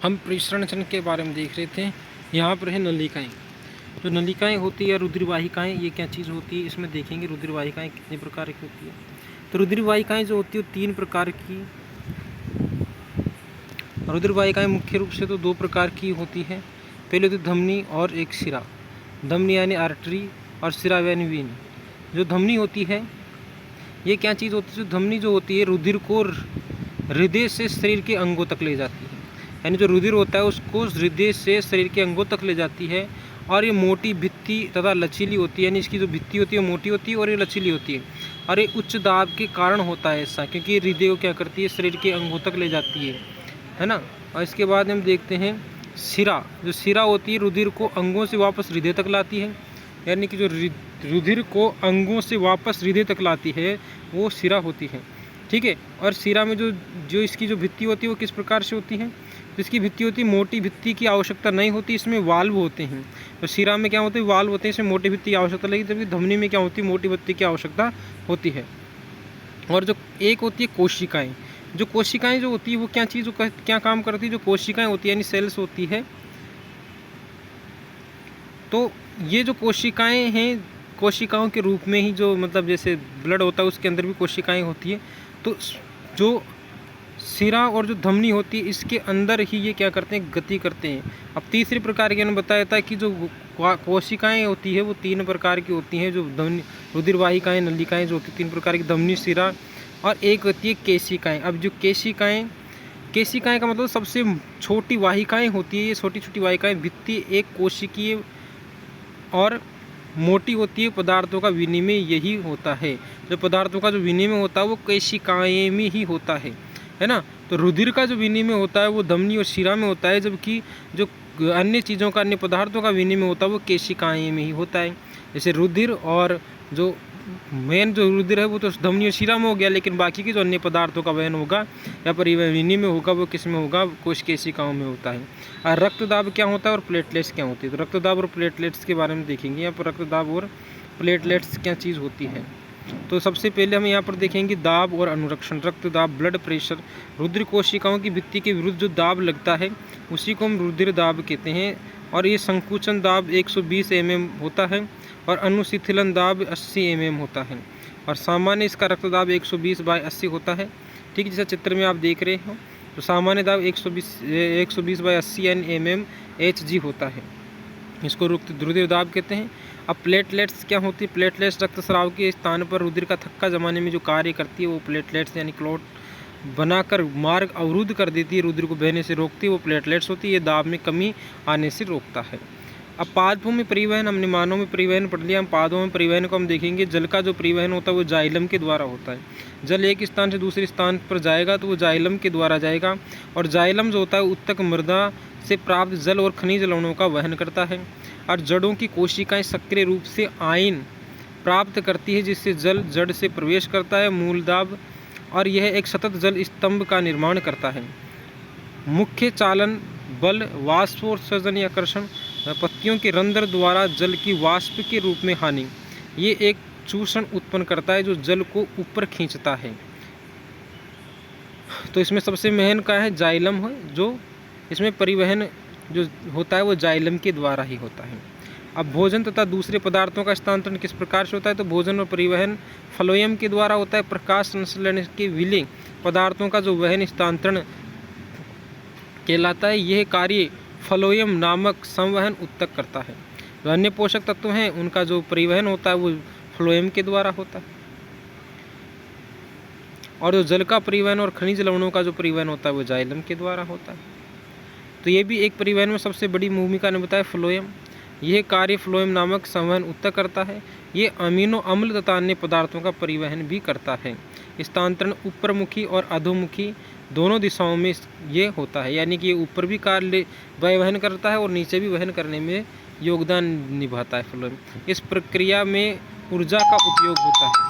हम प्रेषण के बारे में देख रहे थे। यहाँ पर है नलिकाएँ। जो नलिकाएँ होती है रुधिरवाहिकाएँ, ये क्या चीज़ होती है इसमें देखेंगे। रुधिरवाहिकाएँ कितने प्रकार की होती है। तो रुधिरवाहिकाएँ जो होती है 3 प्रकार की। रुधिरवाहिकाएँ मुख्य रूप से तो 2 प्रकार की होती है। पहले तो धमनी और एक शिरा। धमनी यानी आर्टरी और शिरा यानी वेन। जो धमनी होती है ये क्या चीज़ होती है। जो धमनी जो होती है रुधिर को हृदय से शरीर के अंगों तक ले जाती है। यानी जो रुधिर होता है उसको हृदय से शरीर के अंगों तक ले जाती है। और ये मोटी भित्ति तथा लचीली होती है। यानी इसकी जो भित्ति होती है मोटी होती है और ये लचीली होती है। और ये उच्च दाब के कारण होता है ऐसा, क्योंकि हृदय को क्या करती है शरीर के अंगों तक ले जाती है ना। और इसके बाद हम देखते हैं शिरा। जो शिरा होती है रुधिर को अंगों से वापस हृदय तक लाती है। यानी कि जो रुधिर को अंगों से वापस हृदय तक लाती है वो शिरा होती है। ठीक है। और शिरा में जो इसकी जो भित्ति होती है वो किस प्रकार से होती है। जिसकी भित्ति होती है मोटी भित्ति की आवश्यकता नहीं होती, इसमें वाल्व होते हैं। तो शिरा में क्या होते हैं वाल्व होते हैं, इसमें मोटी भित्ति की आवश्यकता लगी। जबकि धमनी में क्या होती है मोटी भित्ति की आवश्यकता होती है। और जो एक होती है कोशिकाएं। जो कोशिकाएं जो होती है वो क्या चीज़ क्या काम करती है। जो कोशिकाएं होती है यानी सेल्स होती है। तो ये जो कोशिकाएं हैं कोशिकाओं के रूप में ही जो मतलब जैसे ब्लड होता है उसके अंदर भी कोशिकाएं होती है। तो जो शिरा और जो धमनी होती है इसके अंदर ही ये क्या करते हैं गति करते हैं। अब तीसरे प्रकार के मैंने बताया था कि जो कोशिकाएं होती है वो 3 प्रकार की होती हैं। जो धमनी रुधिरवाहिकाएं नलिकाएं जो होती है 3 प्रकार की, धमनी शिरा और एक होती है केशिकाएं। अब जो केशिकाएं का मतलब सबसे छोटी वाहिकाएं होती है। ये छोटी छोटी वाहिकाएं भित्ति एक कोशिकीय और मोटी होती है। पदार्थों का विनिमय यही होता है। जो पदार्थों का जो विनिमय होता है वो केशिकाएं में ही होता है ना। तो रुधिर का जो विनिमय होता है वो धमनी और शिरा में होता है, जबकि जो अन्य चीज़ों का अन्य पदार्थों का विनिमय होता है वो केशिकाएं में ही होता है। जैसे रुधिर और जो मेन जो रुधिर है वो तो धमनी और शिरा में हो गया, लेकिन बाकी के जो अन्य पदार्थों का वहन होगा या परिवहन विनिमय होगा वो किस में होगा, कोश केशिकाओं में होता है। और रक्तदाब क्या होता है और प्लेटलेट्स क्या होती है। तो रक्तदाब और प्लेटलेट्स के बारे में देखेंगे। यहाँ पर रक्तदाब और प्लेटलेट्स क्या चीज़ होती है। तो सबसे पहले हम यहाँ पर देखेंगे दाब और अनुरक्षण। रक्तदाब ब्लड प्रेशर। रुधिर कोशिकाओं की भित्ति के विरुद्ध जो दाब लगता है उसी को हम रुधिर दाब कहते हैं। और ये संकुचन दाब 120 mm होता है और अनुशिथिलन दाब 80 mm होता है। और सामान्य इसका रक्तदाब 120/80 होता है। ठीक है, जैसा चित्र में आप देख रहे हो। तो सामान्य दाब 120/80 mmHg होता है। इसको रुधिर दाब कहते हैं। अब प्लेटलेट्स क्या होती है। प्लेटलेट्स रक्तस्राव के स्थान पर रुधिर का थक्का जमाने में जो कार्य करती है वो प्लेटलेट्स यानी क्लॉट बनाकर मार्ग अवरुद्ध कर देती है, रुधिर को बहने से रोकती है, वो प्लेटलेट्स होती है। ये दाब में कमी आने से रोकता है। अब पादपों में परिवहन हमने मानव में परिवहन पढ़ लिया। हम पादों में परिवहन को हम देखेंगे। जल का जो परिवहन होता है वो जाइलम के द्वारा होता है। जल एक स्थान से दूसरे स्थान पर जाएगा तो वो जाइलम के द्वारा जाएगा। और जाइलम जो होता है उत्तक मृदा से प्राप्त जल और खनिज लवणों का वहन करता है। और जड़ों की कोशिकाएं सक्रिय रूप से आयन प्राप्त करती है, जिससे जल जड़ से प्रवेश करता है। मूलदाब और यह एक सतत जल स्तंभ का निर्माण करता है। मुख्य चालन बल वाष्पोत्सर्जन या आकर्षण। पत्तियों के रंध्र द्वारा जल की वाष्प के रूप में हानि। ये एक चूषण उत्पन्न करता है जो जल को ऊपर खींचता है। तो इसमें सबसे महन का है जाइलम है, जो इसमें परिवहन जो होता है वो जाइलम के द्वारा ही होता है। अब भोजन तथा दूसरे पदार्थों का स्थानांतरण किस प्रकार से होता है। तो भोजन और परिवहन फ्लोएम के द्वारा होता है। प्रकाश संश्लेषण के विलेय पदार्थों का जो वहन स्थानांतरण कहलाता है। यह कार्य फ्लोएम नामक संवहन उत्तक करता है। जो अन्य पोषक तत्व हैं उनका जो परिवहन होता है वो फ्लोएम के द्वारा होता है। और जो जल का परिवहन और खनिज लवणों का जो परिवहन होता है वो जाइलम के द्वारा होता है। तो ये भी एक परिवहन में सबसे बड़ी भूमिका निभाता है फ्लोएम। यह कार्य फ्लोएम नामक संवहन उत्तक करता है। ये अमीनो अम्ल तथा अन्य पदार्थों का परिवहन भी करता है। स्थानांतरण ऊपरमुखी और अधोमुखी दोनों दिशाओं में ये होता है। यानी कि ये ऊपर भी कार्य वहन करता है और नीचे भी वहन करने में योगदान निभाता है फ्लोएम। इस प्रक्रिया में ऊर्जा का उपयोग होता है।